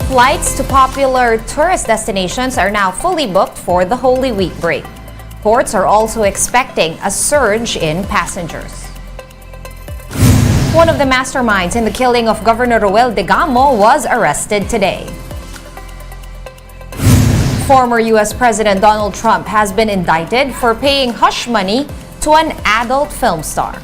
Flights to popular tourist destinations are now fully booked for the Holy Week break. Ports are also expecting a surge in passengers. One of the masterminds in the killing of Governor Roel Degamo was arrested today. Former U.S. President Donald Trump has been indicted for paying hush money to an adult film star.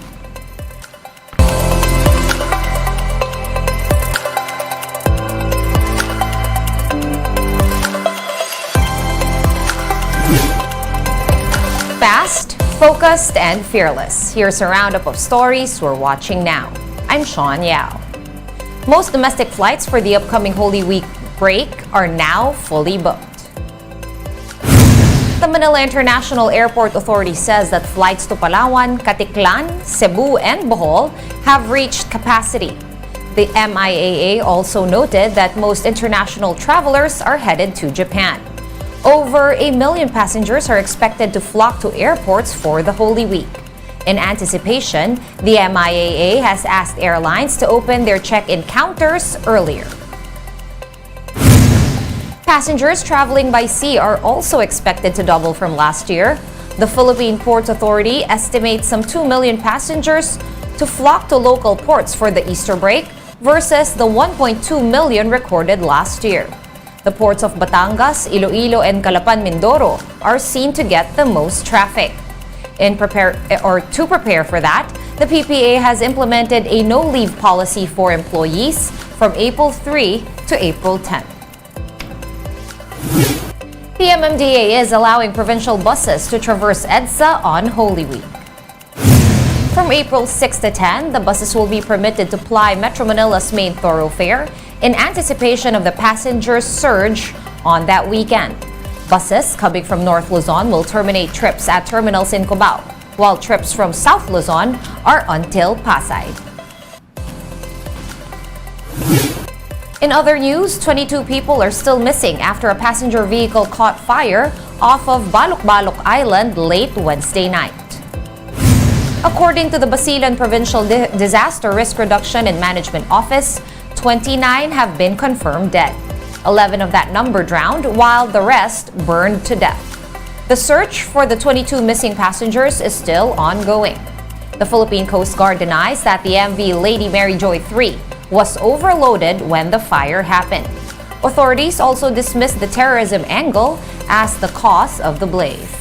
Fast, focused, and fearless. Here's a roundup of stories we're watching now. I'm Sean Yao. Most domestic flights for the upcoming Holy Week break are now fully booked. The Manila International Airport Authority says that flights to Palawan, Caticlan, Cebu, and Bohol have reached capacity. The MIAA also noted that most international travelers are headed to Japan. Over 1 million passengers are expected to flock to airports for the Holy Week. In anticipation, the MIAA has asked airlines to open their check-in counters earlier. Passengers traveling by sea are also expected to double from last year. The Philippine Ports Authority estimates some 2 million passengers to flock to local ports for the Easter break versus the 1.2 million recorded last year. The ports of Batangas, Iloilo, and Calapan, Mindoro are seen to get the most traffic. To prepare for that, the PPA has implemented a no-leave policy for employees from April 3 to April 10. The MMDA is allowing provincial buses to traverse EDSA on Holy Week. From April 6 to 10, the buses will be permitted to ply Metro Manila's main thoroughfare in anticipation of the passenger surge on that weekend. Buses coming from North Luzon will terminate trips at terminals in Cubao, while trips from South Luzon are until Pasay. In other news, 22 people are still missing after a passenger vehicle caught fire off of Balok-Balok Island late Wednesday night. According to the Basilan Provincial Disaster Risk Reduction and Management Office, 29 have been confirmed dead. 11 of that number drowned, while the rest burned to death. The search for the 22 missing passengers is still ongoing. The Philippine Coast Guard denies that the MV Lady Mary Joy 3 was overloaded when the fire happened. Authorities also dismissed the terrorism angle as the cause of the blaze.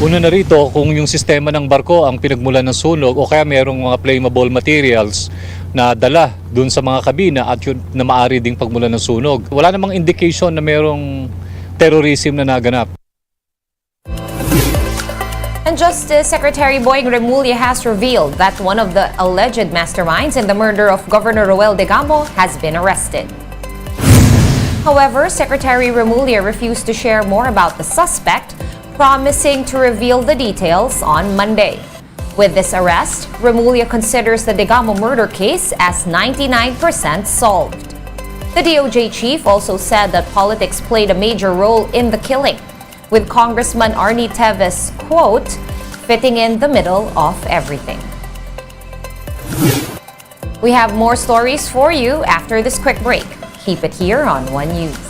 Una na rito, kung yung sistema ng barko ang pinagmulan ng sunog o kaya mayroong mga flammable materials na dala dun sa mga kabina at yun na maaari ding pagmulan ng sunog. Wala namang indication na mayroong terrorism na naganap. And Justice Secretary Boying Remulla has revealed that one of the alleged masterminds in the murder of Governor Roel Degamo has been arrested. However, Secretary Remulla refused to share more about the suspect, promising to reveal the details on Monday. With this arrest, Remulla considers the Degamo murder case as 99% solved. The DOJ chief also said that politics played a major role in the killing, with Congressman Arnie Teves, quote, fitting in the middle of everything. We have more stories for you after this quick break. Keep it here on One News.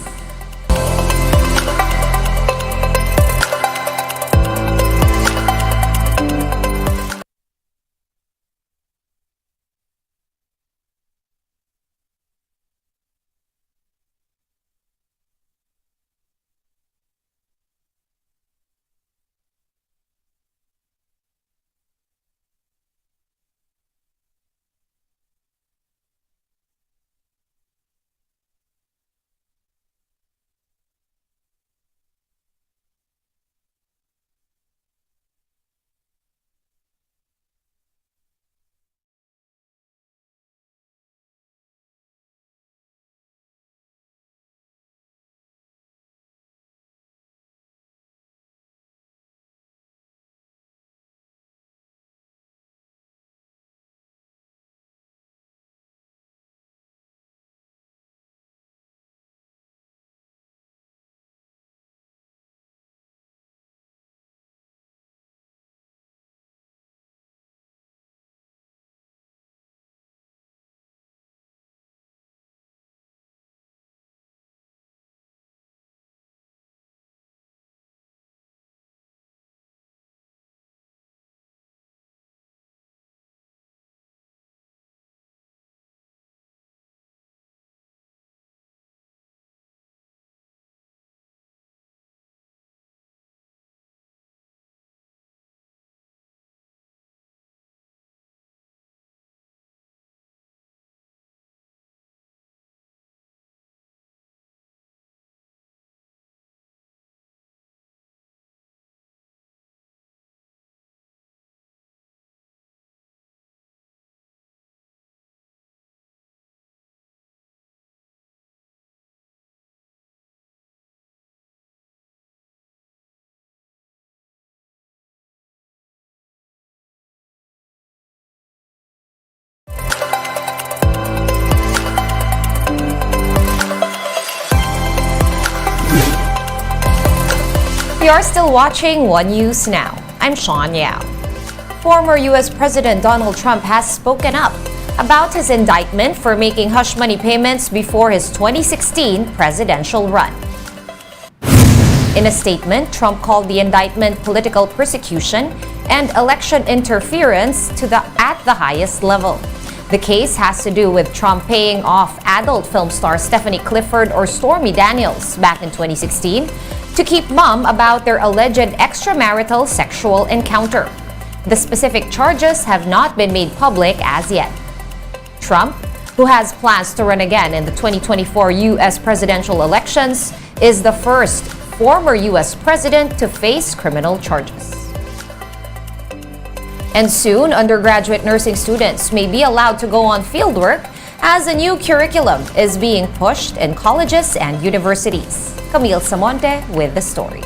You are still watching One News Now. I'm Sean Yao. Former U.S. President Donald Trump has spoken up about his indictment for making hush money payments before his 2016 presidential run. In a statement, Trump called the indictment political persecution and election interference at the highest level. The case has to do with Trump paying off adult film star Stephanie Clifford or Stormy Daniels back in 2016 to keep mum about their alleged extramarital sexual encounter. The specific charges have not been made public as yet. Trump, who has plans to run again in the 2024 U.S. presidential elections, is the first former U.S. president to face criminal charges. And soon, undergraduate nursing students may be allowed to go on fieldwork as a new curriculum is being pushed in colleges and universities. Camille Samonte with the story.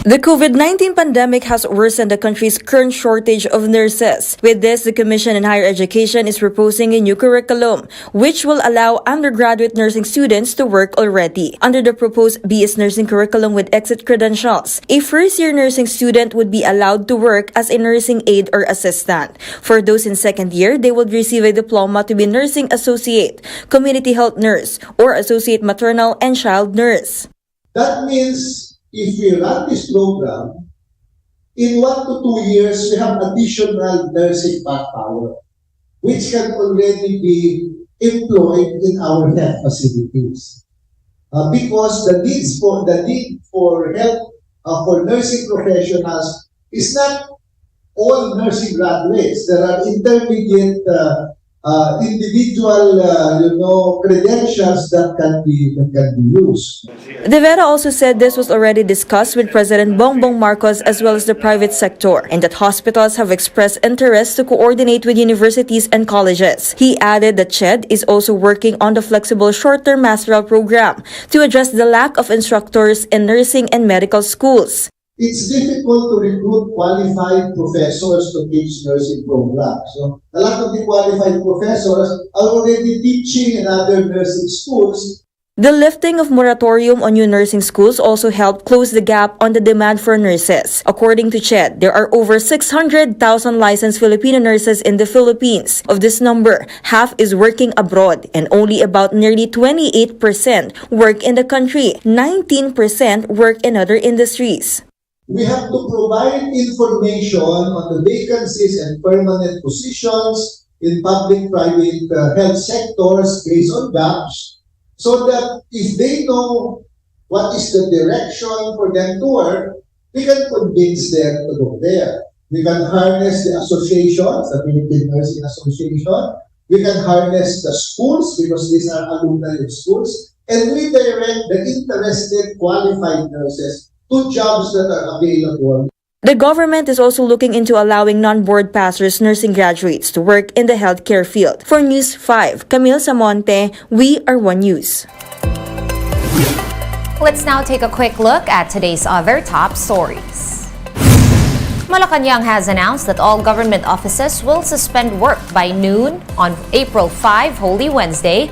The COVID-19 pandemic has worsened the country's current shortage of nurses. With this, the Commission on Higher Education is proposing a new curriculum, which will allow undergraduate nursing students to work already. Under the proposed BS nursing curriculum with exit credentials, a first-year nursing student would be allowed to work as a nursing aide or assistant. For those in second year, they would receive a diploma to be nursing associate, community health nurse, or associate maternal and child nurse. That means if we run this program, in 1 to 2 years, we have additional nursing manpower, which can already be employed in our health facilities. Because the need for help for nursing professionals is not all nursing graduates. There are intermediate individual credentials that can be used. De Vera also said this was already discussed with President Bongbong Marcos as well as the private sector, and that hospitals have expressed interest to coordinate with universities and colleges. He added that CHED is also working on the flexible short-term masteral program to address the lack of instructors in nursing and medical schools. It's difficult to recruit qualified professors to teach nursing programs. So a lot of the qualified professors are already teaching in other nursing schools. The lifting of moratorium on new nursing schools also helped close the gap on the demand for nurses. According to CHED, there are over 600,000 licensed Filipino nurses in the Philippines. Of this number, half is working abroad and only about nearly 28% work in the country. 19% work in other industries. We have to provide information on the vacancies and permanent positions in public-private health sectors based on gaps, so that if they know what is the direction for them to work, we can convince them to go there. We can harness the associations, the Philippine Nursing Association. We can harness the schools because these are alumni of schools, and redirect the interested qualified nurses to jobs that are available. The government is also looking into allowing non-board passers nursing graduates to work in the healthcare field. For News 5, Camille Samonte, we are One News. Let's now take a quick look at today's other top stories. Malacanang has announced that all government offices will suspend work by noon on April 5, Holy Wednesday.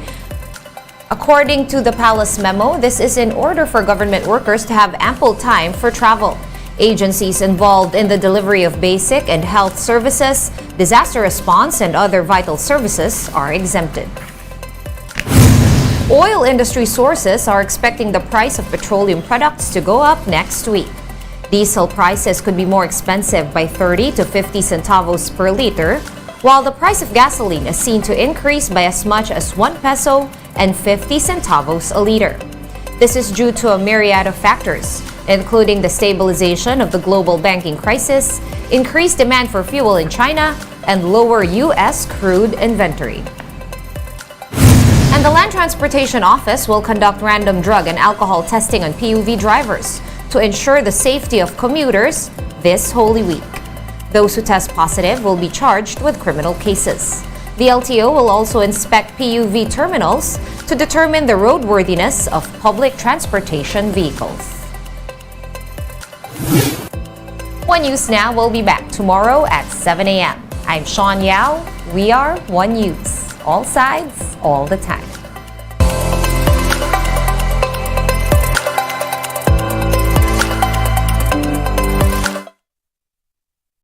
According to the Palace memo, this is in order for government workers to have ample time for travel. Agencies involved in the delivery of basic and health services, disaster response, and other vital services are exempted. Oil industry sources are expecting the price of petroleum products to go up next week. Diesel prices could be more expensive by 30 to 50 centavos per liter, while the price of gasoline is seen to increase by as much as 1 peso and 50 centavos a liter. This is due to a myriad of factors, including the stabilization of the global banking crisis, increased demand for fuel in China, and lower U.S. crude inventory. And the Land Transportation Office will conduct random drug and alcohol testing on PUV drivers to ensure the safety of commuters this Holy Week. Those who test positive will be charged with criminal cases. The LTO will also inspect PUV terminals to determine the roadworthiness of public transportation vehicles. One News Now will be back tomorrow at 7 a.m. I'm Sean Yao. We are One News. All sides, all the time.